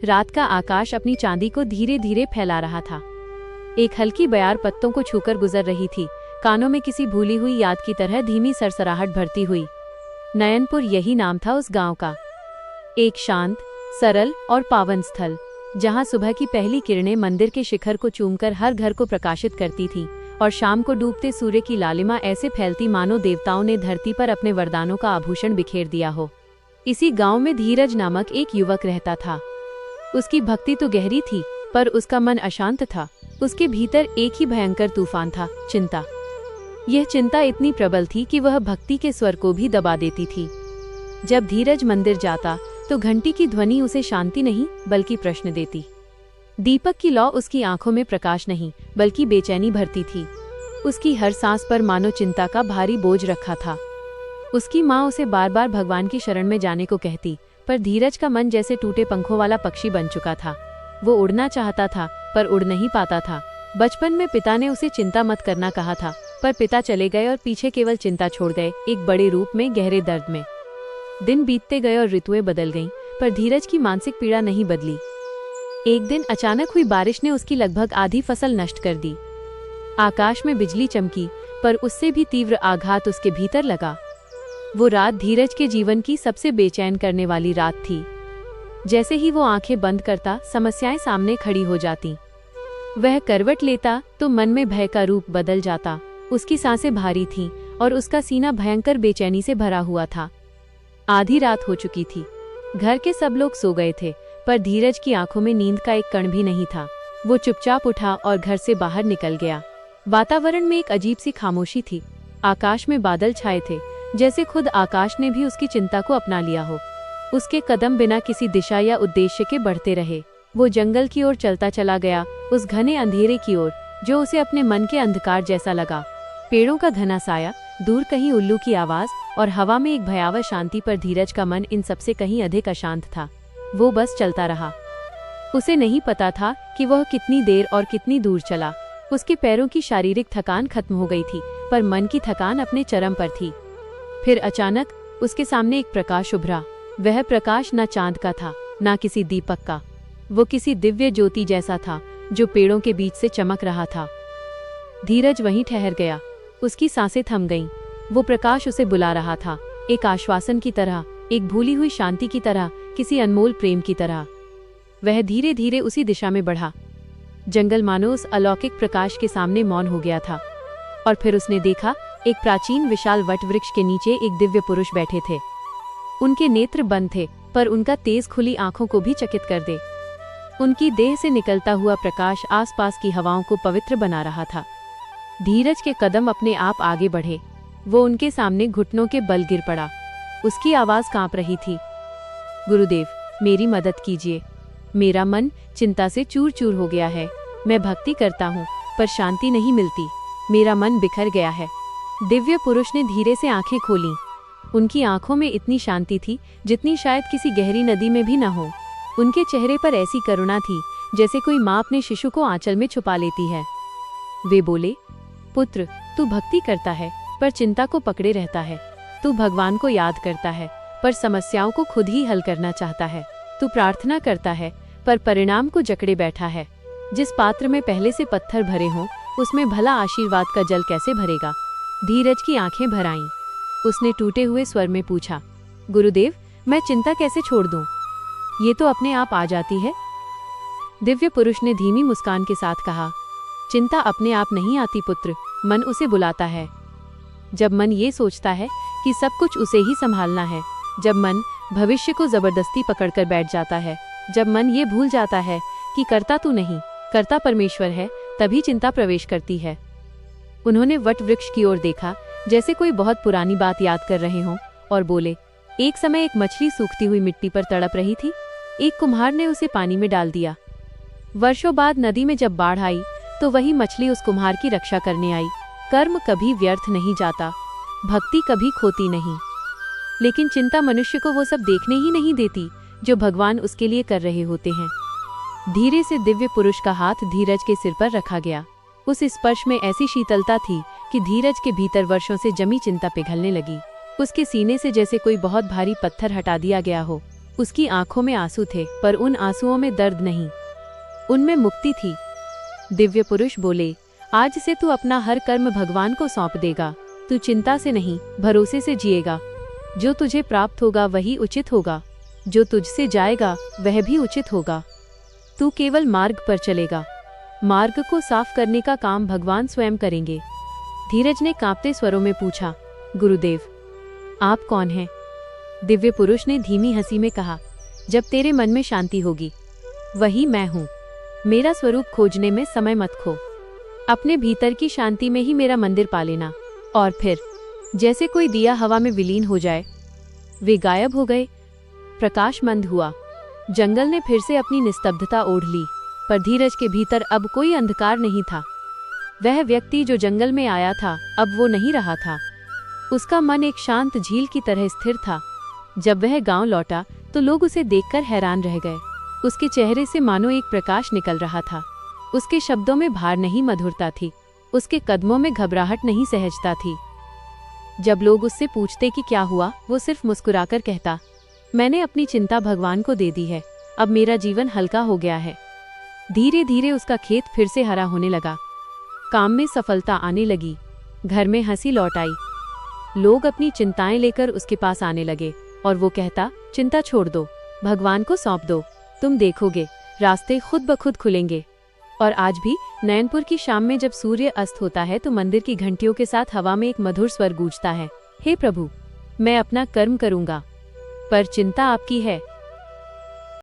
रात का आकाश अपनी चांदी को धीरे धीरे फैला रहा था। एक हल्की बयार पत्तों को छूकर गुजर रही थी, कानों में किसी भूली हुई याद की तरह धीमी सरसराहट भरती हुई। नयनपुर यही नाम था उस गांव का। एक शांत, सरल और पावन स्थल, जहां सुबह की पहली किरणें मंदिर के शिखर को चूमकर हर घर को प्रकाशित करती थीं और शाम को डूबते सूर्य की लालिमा ऐसे फैलती मानो देवताओं ने धरती पर अपने वरदानों का आभूषण बिखेर दिया हो। इसी गांव में धीरज नामक एक युवक रहता था। उसकी भक्ति तो गहरी थी, पर उसका मन अशांत था। उसके भीतर एक ही भयंकर तूफान था, चिंता। यह चिंता इतनी प्रबल थी कि वह भक्ति के स्वर को भी दबा देती थी। जब धीरज मंदिर जाता तो घंटी की ध्वनि उसे शांति नहीं बल्कि प्रश्न देती। दीपक की लौ उसकी आंखों में प्रकाश नहीं बल्कि बेचैनी भरती थी। उसकी हर सांस पर मानो चिंता का भारी बोझ रखा था। उसकी माँ उसे बार बार भगवान की शरण में जाने को कहती, पर धीरज का मन जैसे टूटे पंखों वाला पक्षी बन चुका था। वो उड़ना चाहता था पर उड़ नहीं पाता था। बचपन में पिता ने उसे चिंता मत करना कहा था, पर पिता चले गए और पीछे केवल चिंता छोड़ गए, एक बड़े रूप में, गहरे दर्द में। दिन बीतते गए और ऋतुएं बदल गईं, पर धीरज की मानसिक पीड़ा नहीं बदली। एक दिन अचानक हुई बारिश ने उसकी लगभग आधी फसल नष्ट कर दी। आकाश में बिजली चमकी, पर उससे भी तीव्र आघात उसके भीतर लगा। वो रात धीरज के जीवन की सबसे बेचैन करने वाली रात थी। जैसे ही वो आंखें बंद करता, समस्याएं सामने खड़ी हो जाती। वह करवट लेता तो मन में भय का रूप बदल जाता। उसकी सांसें भारी थीं और उसका सीना भयंकर बेचैनी से भरा हुआ था। आधी रात हो चुकी थी। घर के सब लोग सो गए थे, पर धीरज की आंखों में नींद का एक कण भी नहीं था। वो चुपचाप उठा और घर से बाहर निकल गया। वातावरण में एक अजीब सी खामोशी थी। आकाश में बादल छाए थे, जैसे खुद आकाश ने भी उसकी चिंता को अपना लिया हो। उसके कदम बिना किसी दिशा या उद्देश्य के बढ़ते रहे। वो जंगल की ओर चलता चला गया, उस घने अंधेरे की ओर जो उसे अपने मन के अंधकार जैसा लगा। पेड़ों का घना साया, दूर कहीं उल्लू की आवाज और हवा में एक भयावह शांति, पर धीरज का मन इन सबसे कहीं अधिक अशांत था। वो बस चलता रहा। उसे नहीं पता था कि वह कितनी देर और कितनी दूर चला। उसके पैरों की शारीरिक थकान खत्म हो गई थी, पर मन की थकान अपने चरम पर थी। फिर अचानक उसके सामने एक प्रकाश उभरा। वह प्रकाश न चांद का था, न किसी दीपक का। वो किसी दिव्य ज्योति जैसा था जो पेड़ों के बीच से चमक रहा था। धीरज वहीं ठहर गया। उसकी सांसें थम गईं। वो प्रकाश उसे बुला रहा था, एक आश्वासन की तरह, एक भूली हुई शांति की तरह, किसी अनमोल प्रेम की तरह। वह धीरे धीरे उसी दिशा में बढ़ा। जंगल मानो उस अलौकिक प्रकाश के सामने मौन हो गया था। और फिर उसने देखा, एक प्राचीन विशाल वट वृक्ष के नीचे एक दिव्य पुरुष बैठे थे। उनके नेत्र बंद थे, पर उनका तेज खुली आंखों को भी चकित कर दे। उनकी देह से निकलता हुआ प्रकाश आसपास की हवाओं को पवित्र बना रहा था। धीरज के कदम अपने आप आगे बढ़े। वो उनके सामने घुटनों के बल गिर पड़ा। उसकी आवाज कांप रही थी, गुरुदेव, मेरी मदद कीजिए। मेरा मन चिंता से चूर चूर हो गया है। मैं भक्ति करता हूँ, पर शांति नहीं मिलती। मेरा मन बिखर गया है। दिव्य पुरुष ने धीरे से आंखें खोलीं। उनकी आंखों में इतनी शांति थी जितनी शायद किसी गहरी नदी में भी न हो। उनके चेहरे पर ऐसी करुणा थी जैसे कोई माँ अपने शिशु को आंचल में छुपा लेती है। वे बोले, पुत्र, तू भक्ति करता है पर चिंता को पकड़े रहता है। तू भगवान को याद करता है पर समस्याओं को खुद ही हल करना चाहता है। तू प्रार्थना करता है पर परिणाम को जकड़े बैठा है। जिस पात्र में पहले से पत्थर भरे हों, उसमें भला आशीर्वाद का जल कैसे भरेगा? धीरज की आंखें भर आईं। उसने टूटे हुए स्वर में पूछा, गुरुदेव, मैं चिंता कैसे छोड़ दूं? ये तो अपने आप आ जाती है। दिव्य पुरुष ने धीमी मुस्कान के साथ कहा, चिंता अपने आप नहीं आती पुत्र, मन उसे बुलाता है। जब मन ये सोचता है कि सब कुछ उसे ही संभालना है, जब मन भविष्य को जबरदस्ती पकड़कर बैठ जाता है, जब मन ये भूल जाता है कि करता तू नहीं, करता परमेश्वर है, तभी चिंता प्रवेश करती है। उन्होंने वट वृक्ष की ओर देखा, जैसे कोई बहुत पुरानी बात याद कर रहे हों, और बोले, एक समय एक मछली सूखती हुई मिट्टी पर तड़प रही थी। एक कुम्हार ने उसे पानी में डाल दिया। वर्षों बाद नदी में जब बाढ़ आई तो वही मछली उस कुम्हार की रक्षा करने आई। कर्म कभी व्यर्थ नहीं जाता, भक्ति कभी खोती नहीं। लेकिन चिंता मनुष्य को वो सब देखने ही नहीं देती जो भगवान उसके लिए कर रहे होते हैं। धीरे से दिव्य पुरुष का हाथ धीरज के सिर पर रखा गया। उस स्पर्श में ऐसी शीतलता थी कि धीरज के भीतर वर्षों से जमी चिंता पिघलने लगी। उसके सीने से जैसे कोई बहुत भारी पत्थर हटा दिया गया हो। उसकी आंखों में आंसू थे, पर उन आंसुओं में दर्द नहीं, उनमें मुक्ति थी। दिव्य पुरुष बोले, आज से तू अपना हर कर्म भगवान को सौंप देगा। तू चिंता से नहीं, भरोसे से जिएगा। जो तुझे प्राप्त होगा वही उचित होगा, जो तुझसे जाएगा वह भी उचित होगा। तू केवल मार्ग पर चलेगा, मार्ग को साफ करने का काम भगवान स्वयं करेंगे। धीरज ने कांपते स्वरों में पूछा, गुरुदेव, आप कौन हैं? दिव्य पुरुष ने धीमी हंसी में कहा, जब तेरे मन में शांति होगी वही मैं हूँ। मेरा स्वरूप खोजने में समय मत खो। अपने भीतर की शांति में ही मेरा मंदिर पा लेना। और फिर जैसे कोई दिया हवा में विलीन हो जाए, वे गायब हो गए। प्रकाश मंद हुआ। जंगल ने फिर से अपनी निस्तब्धता ओढ़ ली, पर धीरज के भीतर अब कोई अंधकार नहीं था। वह व्यक्ति जो जंगल में आया था, अब वो नहीं रहा था। उसका मन एक शांत झील की तरह स्थिर था। जब वह गांव लौटा तो लोग उसे देखकर हैरान रह गए। उसके चेहरे से मानो एक प्रकाश निकल रहा था। उसके शब्दों में भार नहीं, मधुरता थी। उसके कदमों में घबराहट नहीं, सहजता थी। जब लोग उससे पूछते कि क्या हुआ, वो सिर्फ मुस्कुराकर कहता, मैंने अपनी चिंता भगवान को दे दी है, अब मेरा जीवन हल्का हो गया है। धीरे धीरे उसका खेत फिर से हरा होने लगा। काम में सफलता आने लगी। घर में हंसी लौट आई। लोग अपनी चिंताएं लेकर उसके पास आने लगे और वो कहता, चिंता छोड़ दो, भगवान को सौंप दो, तुम देखोगे रास्ते खुद ब खुद खुलेंगे। और आज भी नयनपुर की शाम में जब सूर्य अस्त होता है तो मंदिर की घंटियों के साथ हवा में एक मधुर स्वर गूंजता है, हे प्रभु, मैं अपना कर्म करूंगा, पर चिंता आपकी है।